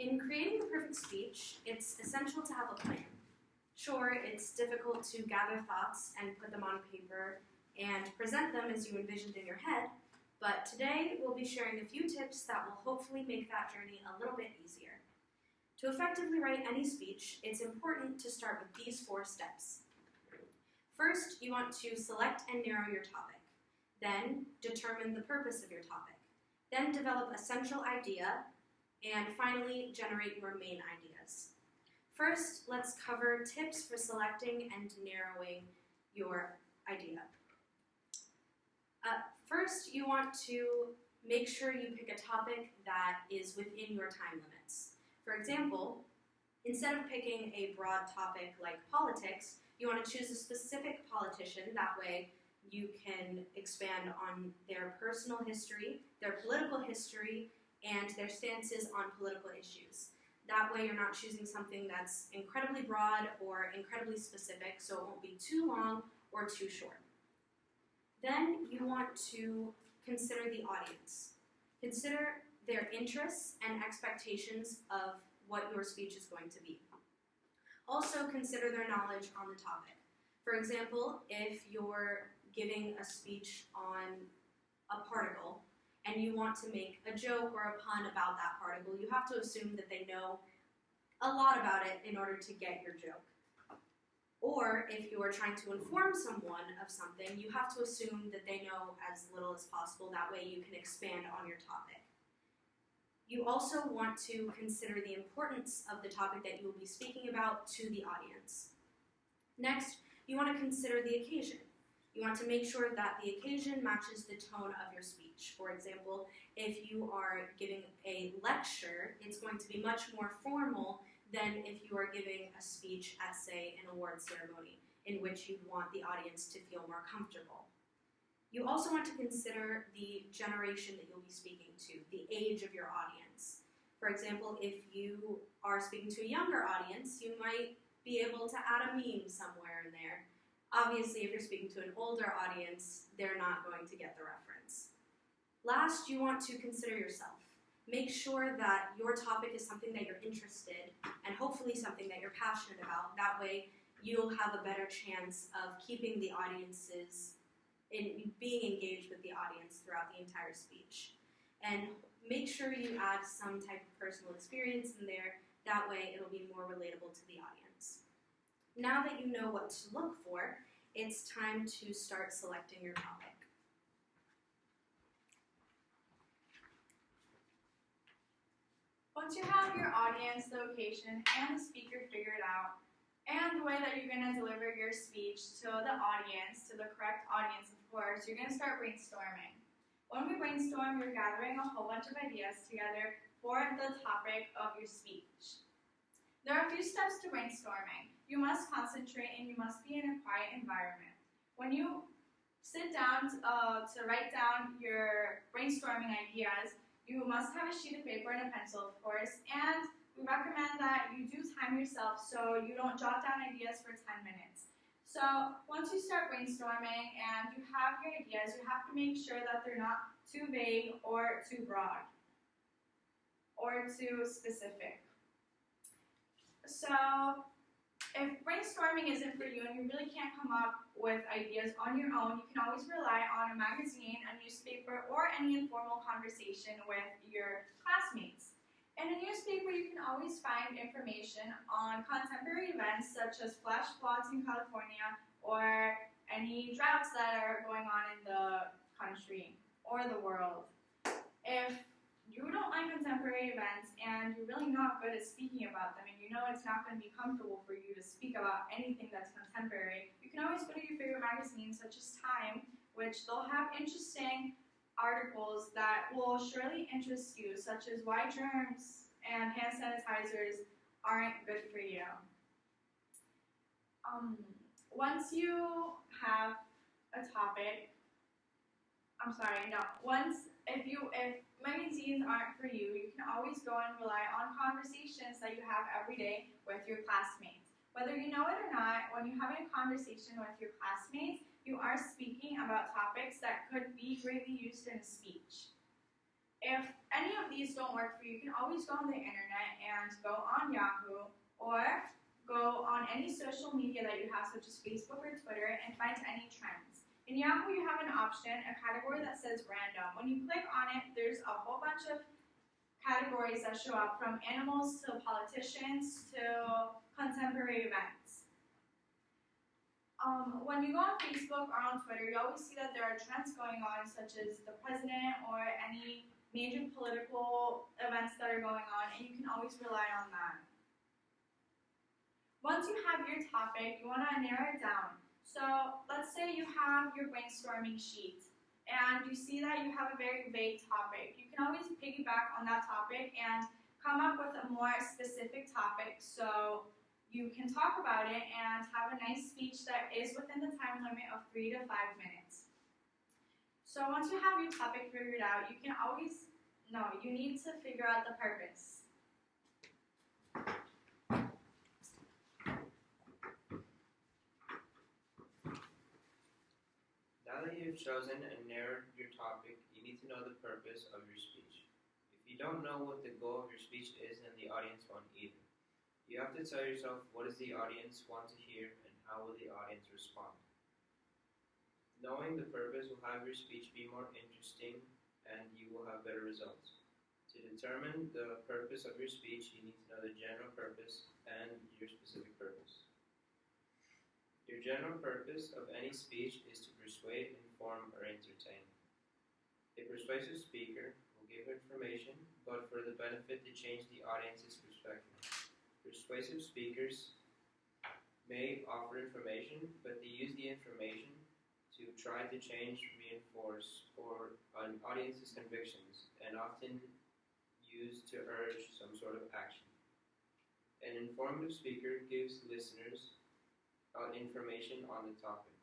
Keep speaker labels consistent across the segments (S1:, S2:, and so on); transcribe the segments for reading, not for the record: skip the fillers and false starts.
S1: In creating the perfect speech, it's essential to have a plan. Sure, it's difficult to gather thoughts and put them on paper and present them as you envisioned in your head, but today we'll be sharing a few tips that will hopefully make that journey a little bit easier. To effectively write any speech, it's important to start with these 4 steps. First, you want to select and narrow your topic. Then, determine the purpose of your topic. Then, develop a central idea. And finally, generate your main ideas. First, let's cover tips for selecting and narrowing your idea. First, you want to make sure you pick a topic that is within your time limits. For example, instead of picking a broad topic like politics, you want to choose a specific politician. That way, you can expand on their personal history, their political history, and their stances on political issues. That way you're not choosing something that's incredibly broad or incredibly specific, so it won't be too long or too short. Then you want to consider the audience. Consider their interests and expectations of what your speech is going to be. Also consider their knowledge on the topic. For example, if you're giving a speech on a particle, and you want to make a joke or a pun about that particle, you have to assume that they know a lot about it in order to get your joke. Or if you are trying to inform someone of something, you have to assume that they know as little as possible. That way you can expand on your topic. You also want to consider the importance of the topic that you will be speaking about to the audience. Next, you want to consider the occasion. You want to make sure that the occasion matches the tone of your speech. For example, if you are giving a lecture, it's going to be much more formal than if you are giving a speech at, say, an award ceremony, in which you want the audience to feel more comfortable. You also want to consider the generation that you'll be speaking to, the age of your audience. For example, if you are speaking to a younger audience, you might be able to add a meme somewhere in there. Obviously, if you're speaking to an older audience, they're not going to get the reference. Last, you want to consider yourself. Make sure that your topic is something that you're interested and hopefully something that you're passionate about. That way, you'll have a better chance of keeping the audiences in being engaged with the audience throughout the entire speech. And make sure you add some type of personal experience in there. That way, it'll be more relatable to the audience. Now that you know what to look for, it's time to start selecting your topic.
S2: Once you have your audience, the location, and the speaker figured out, and the way that you're going to deliver your speech to the audience, to the correct audience, of course, you're going to start brainstorming. When we brainstorm, you're gathering a whole bunch of ideas together for the topic of your speech. There are a few steps to brainstorming. You must concentrate and you must be in a quiet environment. When you sit down to write down your brainstorming ideas, you must have a sheet of paper and a pencil, of course, and we recommend that you do time yourself so you don't jot down ideas for 10 minutes. So once you start brainstorming and you have your ideas, you have to make sure that they're not too vague or too broad or too specific. So if brainstorming isn't for you and you really can't come up with ideas on your own, you can always rely on a magazine, a newspaper, or any informal conversation with your classmates. In a newspaper, you can always find information on contemporary events such as flash floods in California or any droughts that are going on in the country or the world. If you don't like contemporary events and you're really not good at speaking about them and you know it's not going to be comfortable for you to speak about anything that's contemporary, you can always go to your favorite magazines such as Time, which they'll have interesting articles that will surely interest you, such as why germs and hand sanitizers aren't good for you. Once you have a topic, if magazines aren't for you, you can always go and rely on conversations that you have every day with your classmates. Whether you know it or not, when you're having a conversation with your classmates, you are speaking about topics that could be greatly used in a speech. If any of these don't work for you, you can always go on the internet and go on Yahoo or go on any social media that you have, such as Facebook or Twitter, and find any trends. In Yahoo, you have an option, a category that says random. When you click on it, there's a whole bunch of categories that show up, from animals to politicians to contemporary events. When you go on Facebook or on Twitter, you always see that there are trends going on, such as the president or any major political events that are going on, and you can always rely on that. Once you have your topic, you want to narrow it down. So let's say you have your brainstorming sheet, and you see that you have a very vague topic. You can always piggyback on that topic and come up with a more specific topic so you can talk about it and have a nice speech that is within the time limit of 3 to 5 minutes. So once you have your topic figured out, you need to figure out the purpose.
S3: Now that you've chosen and narrowed your topic, you need to know the purpose of your speech. If you don't know what the goal of your speech is, then the audience won't either. You have to tell yourself, what does the audience want to hear and how will the audience respond? Knowing the purpose will have your speech be more interesting and you will have better results. To determine the purpose of your speech, you need to know the general purpose and your specific purpose. Your general purpose of any speech is to persuade, inform, or entertain. A persuasive speaker will give information, but for the benefit to change the audience's perspective. Persuasive speakers may offer information, but they use the information to try to change, reinforce, or an audience's convictions, and often used to urge some sort of action. An informative speaker gives listeners information on the topic.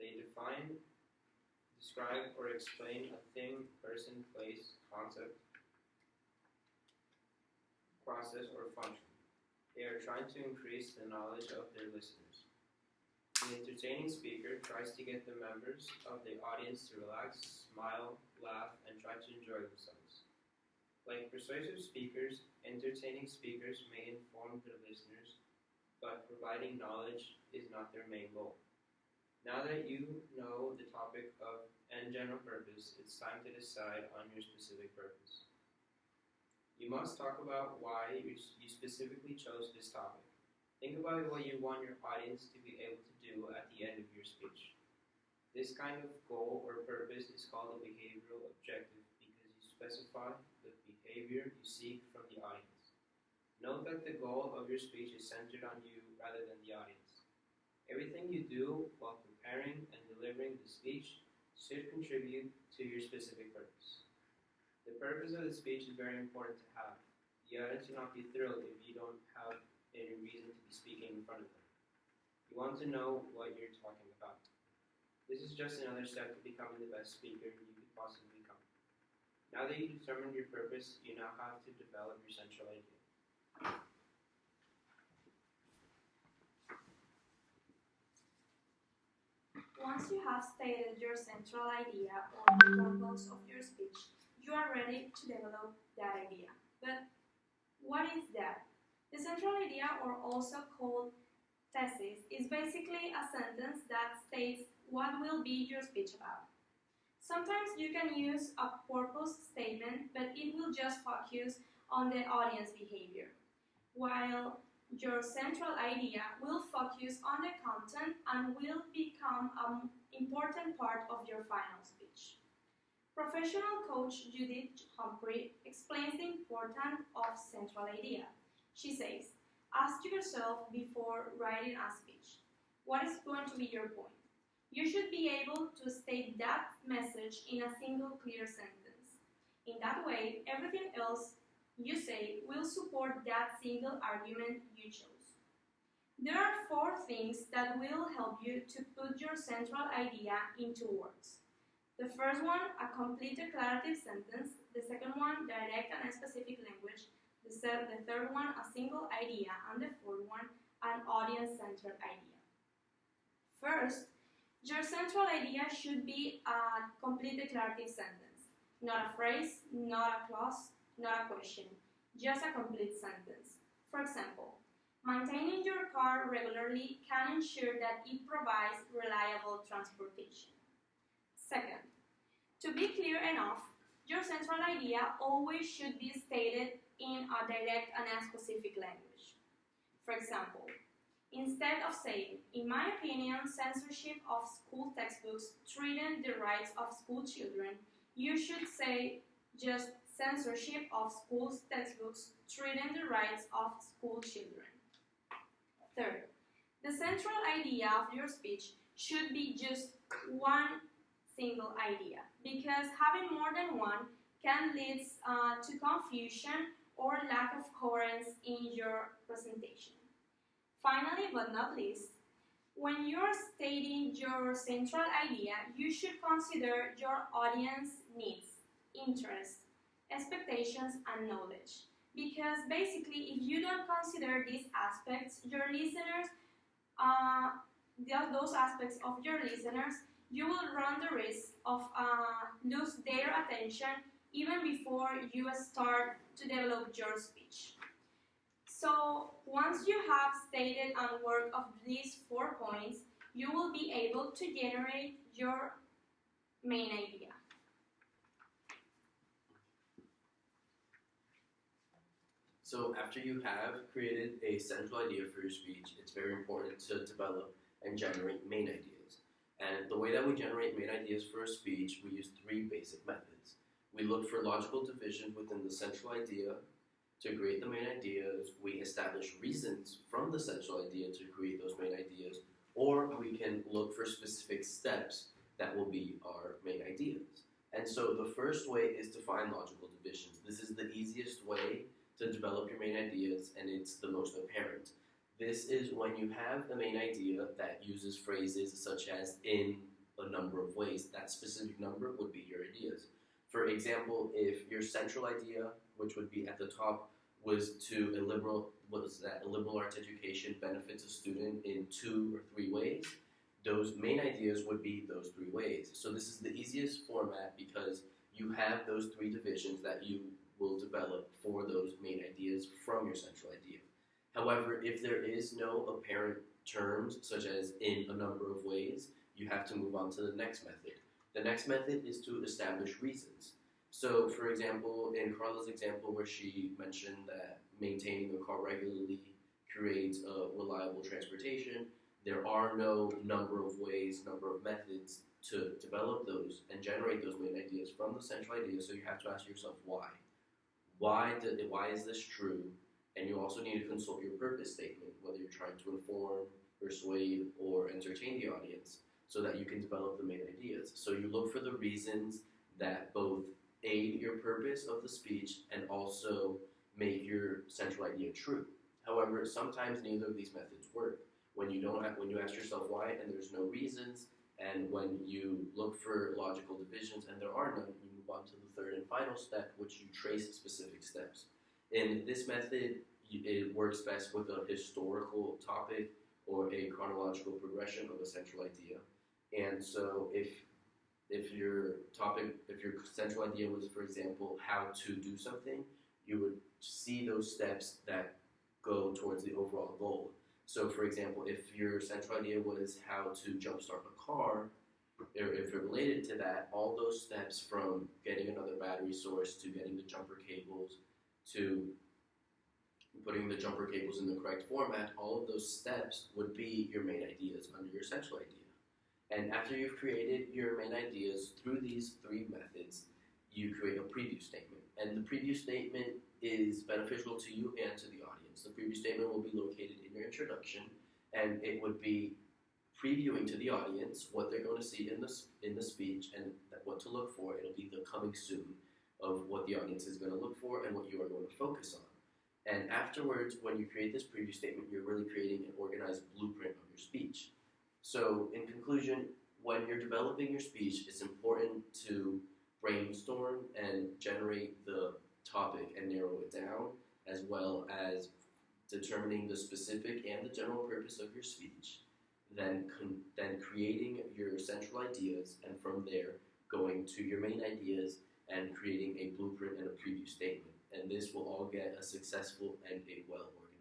S3: They define, describe, or explain a thing, person, place, concept, process, or function. They are trying to increase the knowledge of their listeners. The entertaining speaker tries to get the members of the audience to relax, smile, laugh, and try to enjoy themselves. Like persuasive speakers, entertaining speakers may inform their listeners, but providing knowledge is not their main goal. Now that you know the topic of and general purpose, it's time to decide on your specific purpose. You must talk about why you specifically chose this topic. Think about what you want your audience to be able to do at the end of your speech. This kind of goal or purpose is called a behavioral objective because you specify the behavior you seek from the audience. Note that the goal of your speech is centered on you rather than the audience. Everything you do while preparing and delivering the speech should contribute to your specific purpose. The purpose of the speech is very important to have. The audience will not be thrilled if you don't have any reason to be speaking in front of them. You want to know what you're talking about. This is just another step to becoming the best speaker you could possibly become. Now that you determined your purpose, you now have to develop your central idea.
S4: Once you have stated your central idea or the purpose of your speech, you are ready to develop that idea. But what is that? The central idea, or also called thesis, is basically a sentence that states what will be your speech about. Sometimes you can use a purpose statement, but it will just focus on the audience behavior, while your central idea will focus on the content and will become an important part of your final speech. Professional coach Judith Humphrey explains the importance of central idea. She says, ask yourself before writing a speech, what is going to be your point? You should be able to state that message in a single clear sentence. In that way, everything else you say will support that single argument you chose. There are 4 things that will help you to put your central idea into words. The first one, a complete declarative sentence. The second one, direct and specific language. The third one, a single idea. And the fourth one, an audience-centered idea. First, your central idea should be a complete declarative sentence, not a phrase, not a clause, not a question, just a complete sentence. For example, maintaining your car regularly can ensure that it provides reliable transportation. Second, to be clear enough, your central idea always should be stated in a direct and a specific language. For example, instead of saying, in my opinion, censorship of school textbooks threaten the rights of school children, you should say just censorship of school textbooks threaten the rights of school children. Third, the central idea of your speech should be just one single idea, because having more than one can lead to confusion or lack of coherence in your presentation. Finally, but not least, when you're stating your central idea, you should consider your audience needs, interests, expectations, and knowledge. Because basically, if you don't consider these aspects, your listeners, those aspects of your listeners, you will run the risk of lose their attention even before you start to develop your speech. So once you have stated and worked of these 4 points, you will be able to generate your main idea.
S5: So after you have created a central idea for your speech, it's very important to develop and generate main ideas. And the way that we generate main ideas for a speech, we use 3 basic methods. We look for logical division within the central idea to create the main ideas. We establish reasons from the central idea to create those main ideas, or we can look for specific steps that will be our main ideas. And so the first way is to find logical divisions. This is the easiest way to develop your main ideas, and it's the most apparent. This is when you have the main idea that uses phrases such as in a number of ways. That specific number would be your ideas. For example, if your central idea, which would be at the top, was a liberal arts education benefits a student in 2 or 3 ways, those main ideas would be those 3 ways. So this is the easiest format because you have those 3 divisions that you will develop for those main ideas from your central idea. However, if there is no apparent terms, such as in a number of ways, you have to move on to the next method. The next method is to establish reasons. So, for example, in Carla's example where she mentioned that maintaining a car regularly creates a reliable transportation, there are no number of ways, number of methods to develop those and generate those main ideas from the central idea, so you have to ask yourself why. Why is this true? And you also need to consult your purpose statement, whether you're trying to inform, persuade, or entertain the audience, so that you can develop the main ideas. So you look for the reasons that both aid your purpose of the speech and also make your central idea true. However, sometimes neither of these methods work. When you ask yourself why and there's no reasons, and when you look for logical divisions and there are none, you move on to the third and final step, which you trace specific steps. In this method, it works best with a historical topic or a chronological progression of a central idea. And so if your central idea was, for example, how to do something, you would see those steps that go towards the overall goal. So, for example, if your central idea was how to jumpstart a car, or if it related to that, all those steps from getting another battery source to getting the jumper cables to putting the jumper cables in the correct format, all of those steps would be your main ideas under your central idea. And after you've created your main ideas through these 3 methods, you create a preview statement. And the preview statement is beneficial to you and to the audience. The preview statement will be located in your introduction, and it would be previewing to the audience what they're going to see in the speech and what to look for. It'll be the coming soon of what the audience is going to look for and what you are going to focus on. And afterwards, when you create this preview statement, you're really creating an organized blueprint of your speech. So in conclusion, when you're developing your speech, it's important to brainstorm and generate the topic and narrow it down, as well as determining the specific and the general purpose of your speech, then creating your central ideas, and from there going to your main ideas and creating a blueprint and a preview statement. And this will all get a successful and a well-organized